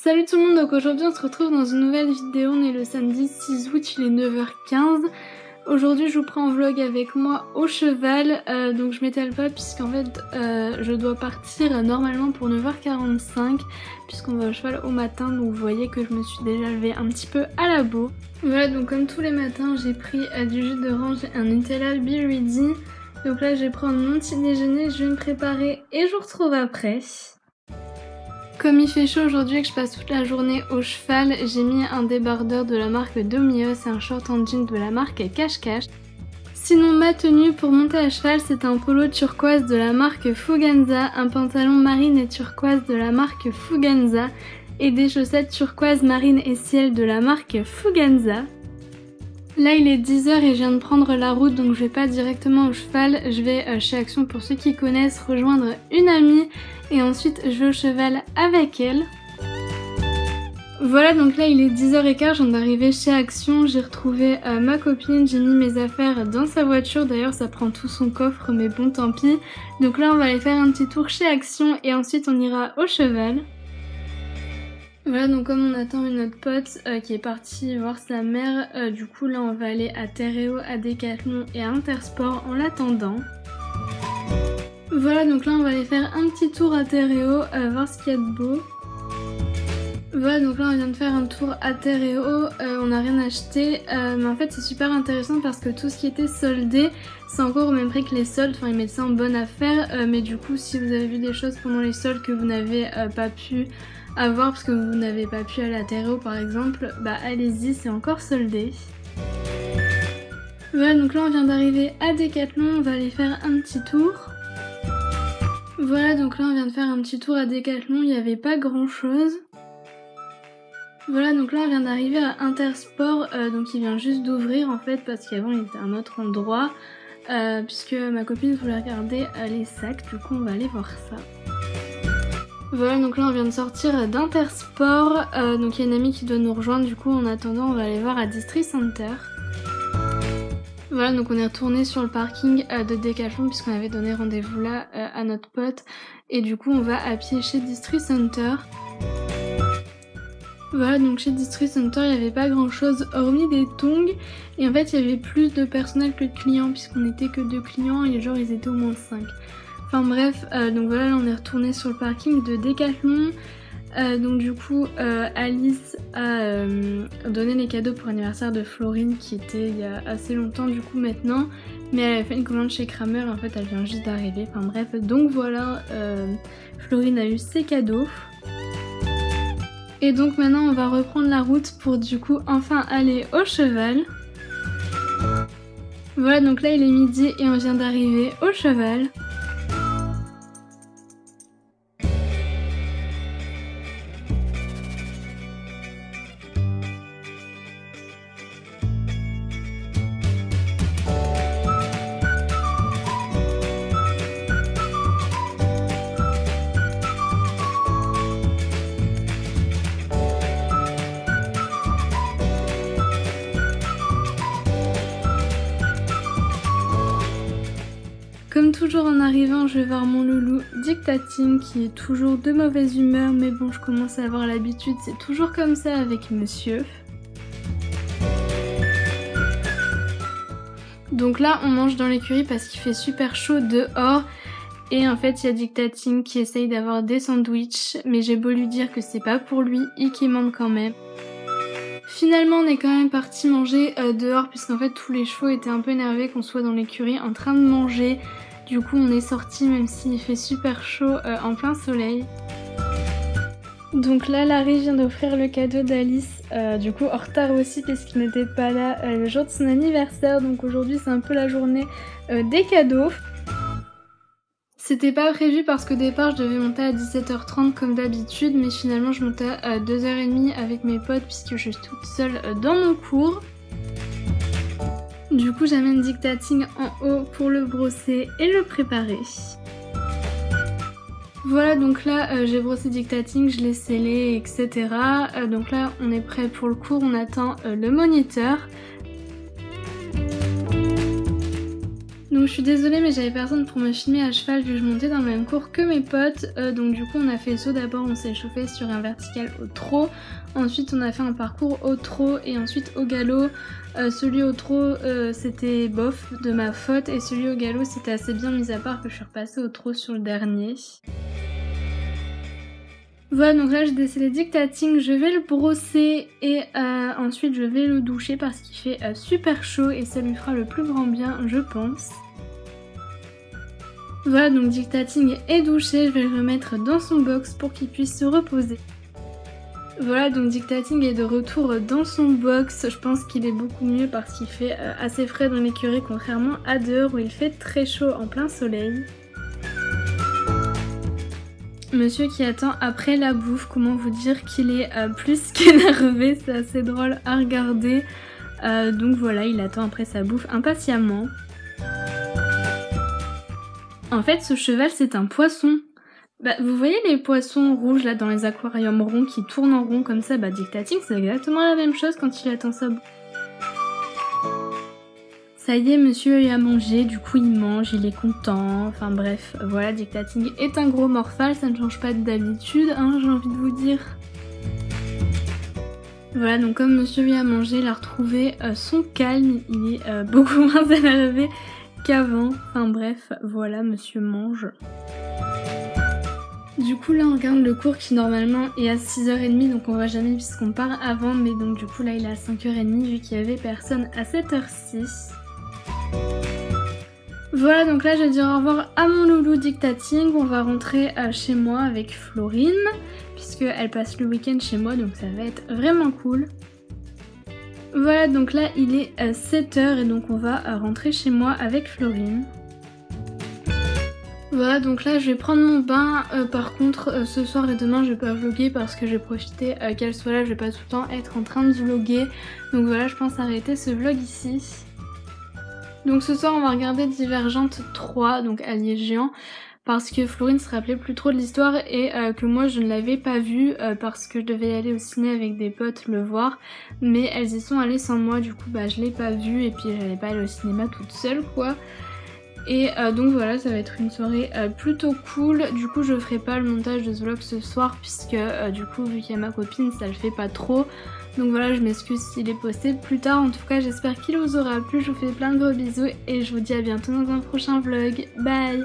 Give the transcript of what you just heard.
Salut tout le monde, donc aujourd'hui on se retrouve dans une nouvelle vidéo, on est le samedi 6 août, il est 9h15. Aujourd'hui je vous prends en vlog avec moi au cheval, donc je m'étale pas puisqu'en fait je dois partir normalement pour 9h45 puisqu'on va au cheval au matin, donc vous voyez que je me suis déjà levée un petit peu à la bourre. Voilà, donc comme tous les matins j'ai pris du jus d'orange et un Nutella Be Ready. Donc là je vais prendre mon petit déjeuner, je vais me préparer et je vous retrouve après. Comme il fait chaud aujourd'hui et que je passe toute la journée au cheval, j'ai mis un débardeur de la marque Domios et un short en jean de la marque Cache Cache. Sinon ma tenue pour monter à cheval, c'est un polo turquoise de la marque Fuganza, un pantalon marine et turquoise de la marque Fuganza et des chaussettes turquoise marine et ciel de la marque Fuganza. Là il est 10h et je viens de prendre la route, donc je vais pas directement au cheval, je vais chez Action pour ceux qui connaissent rejoindre une amie et ensuite je vais au cheval avec elle. Voilà, donc là il est 10h15, je viens d'arriver chez Action, j'ai retrouvé ma copine, j'ai mis mes affaires dans sa voiture, d'ailleurs ça prend tout son coffre mais bon tant pis. Donc là on va aller faire un petit tour chez Action et ensuite on ira au cheval. Voilà, donc comme on attend une autre pote qui est partie voir sa mère, du coup là on va aller à Terreo, à Decathlon et à Intersport en l'attendant. Voilà, donc là on va aller faire un petit tour à Terreo, voir ce qu'il y a de beau. Voilà, donc là on vient de faire un tour à Terreo, on n'a rien acheté, mais en fait c'est super intéressant parce que tout ce qui était soldé, c'est encore au même prix que les soldes, enfin ils mettent ça en bonne affaire, mais du coup si vous avez vu des choses pendant les soldes que vous n'avez pas pu avoir parce que vous n'avez pas pu aller à Terreo par exemple, bah allez-y, c'est encore soldé. Voilà, donc là on vient d'arriver à Decathlon, on va aller faire un petit tour. Voilà, donc là on vient de faire un petit tour à Decathlon, il n'y avait pas grand chose. Voilà, donc là on vient d'arriver à Intersport, donc il vient juste d'ouvrir en fait parce qu'avant il était à un autre endroit, puisque ma copine voulait regarder les sacs, du coup on va aller voir ça. Voilà, donc là on vient de sortir d'Intersport, donc il y a une amie qui doit nous rejoindre, du coup en attendant on va aller voir à Distri Center. Voilà, donc on est retourné sur le parking de Decathlon puisqu'on avait donné rendez-vous là à notre pote et du coup on va à pied chez Distri Center. Voilà, donc chez Distri Center il n'y avait pas grand chose hormis des tongs et en fait il y avait plus de personnel que de clients puisqu'on n'était que 2 clients et genre ils étaient au moins 5. Enfin bref, donc voilà, là on est retourné sur le parking de Decathlon. Donc du coup Alice a donné les cadeaux pour l'anniversaire de Florine qui était il y a assez longtemps du coup maintenant, mais elle avait fait une commande chez Kramer et en fait elle vient juste d'arriver, enfin bref, donc voilà, Florine a eu ses cadeaux. Et donc maintenant on va reprendre la route pour du coup enfin aller au cheval. Voilà, donc là il est midi et on vient d'arriver au cheval. Comme toujours en arrivant, je vais voir mon loulou Dictatine qui est toujours de mauvaise humeur, mais bon je commence à avoir l'habitude, c'est toujours comme ça avec monsieur. Donc là on mange dans l'écurie parce qu'il fait super chaud dehors et en fait il y a Dictatine qui essaye d'avoir des sandwichs, mais j'ai beau lui dire que c'est pas pour lui, il quémande quand même. Finalement on est quand même parti manger dehors puisqu'en fait tous les chevaux étaient un peu énervés qu'on soit dans l'écurie en train de manger. Du coup on est sorti même s'il fait super chaud en plein soleil. Donc là Larry vient d'offrir le cadeau d'Alice, du coup en retard aussi parce qu'il n'était pas là le jour de son anniversaire. Donc aujourd'hui c'est un peu la journée des cadeaux. C'était pas prévu parce qu'au départ je devais monter à 17h30 comme d'habitude, mais finalement je montais à 2h30 avec mes potes puisque je suis toute seule dans mon cours. Du coup j'amène Dictatine en haut pour le brosser et le préparer. Voilà, donc là j'ai brossé Dictatine, je l'ai scellé, etc. Donc là on est prêt pour le cours, on attend le moniteur. Donc je suis désolée mais j'avais personne pour me filmer à cheval vu que je montais dans le même cours que mes potes. Donc du coup on a fait le saut, d'abord on s'est chauffé sur un vertical au trot. Ensuite on a fait un parcours au trot et ensuite au galop. Celui au trot c'était bof de ma faute et celui au galop c'était assez bien mis à part que je suis repassée au trot sur le dernier. Voilà, donc là j'ai décelé Dictating, je vais le brosser et ensuite je vais le doucher parce qu'il fait super chaud et ça lui fera le plus grand bien je pense. Voilà, donc Dictating est douché, je vais le remettre dans son box pour qu'il puisse se reposer. Voilà, donc Dictating est de retour dans son box, je pense qu'il est beaucoup mieux parce qu'il fait assez frais dans l'écurie contrairement à dehors où il fait très chaud en plein soleil. Monsieur qui attend après la bouffe, comment vous dire qu'il est plus qu'énervé, c'est assez drôle à regarder. Donc voilà, il attend après sa bouffe impatiemment. En fait, ce cheval c'est un poisson. Bah, vous voyez les poissons rouges là dans les aquariums ronds qui tournent en rond comme ça, bah Dictating c'est exactement la même chose quand il attend sa bouffe. Ça y est, monsieur il a mangé, du coup il mange, il est content, enfin bref, voilà, Dictating est un gros morphal, ça ne change pas d'habitude, hein, j'ai envie de vous dire. Voilà, donc comme monsieur lui a mangé, il a retrouvé son calme, il est beaucoup moins énervé qu'avant, enfin bref, voilà, monsieur mange. Du coup là on regarde le cours qui normalement est à 6h30 donc on voit jamais puisqu'on part avant, mais donc du coup là il est à 5h30 vu qu'il y avait personne à 7h06. Voilà, donc là je vais dire au revoir à mon loulou Dictating, on va rentrer chez moi avec Florine puisqu'elle passe le week-end chez moi donc ça va être vraiment cool. Voilà, donc là il est 7h et donc on va rentrer chez moi avec Florine. Voilà, donc là je vais prendre mon bain, par contre ce soir et demain je vais pas vlogger parce que j'ai profité qu'elle soit là, je vais pas tout le temps être en train de vlogger. Donc voilà, je pense arrêter ce vlog ici. Donc ce soir on va regarder Divergente 3, donc Allié Géant, parce que Florine se rappelait plus trop de l'histoire et que moi je ne l'avais pas vue parce que je devais aller au ciné avec des potes le voir, mais elles y sont allées sans moi, du coup bah je l'ai pas vue et puis j'allais pas aller au cinéma toute seule quoi. Et donc voilà, ça va être une soirée plutôt cool. Du coup je ferai pas le montage de ce vlog ce soir puisque du coup vu qu'il y a ma copine ça le fait pas trop. Donc voilà, je m'excuse s'il est posté plus tard. En tout cas j'espère qu'il vous aura plu, je vous fais plein de gros bisous et je vous dis à bientôt dans un prochain vlog. Bye!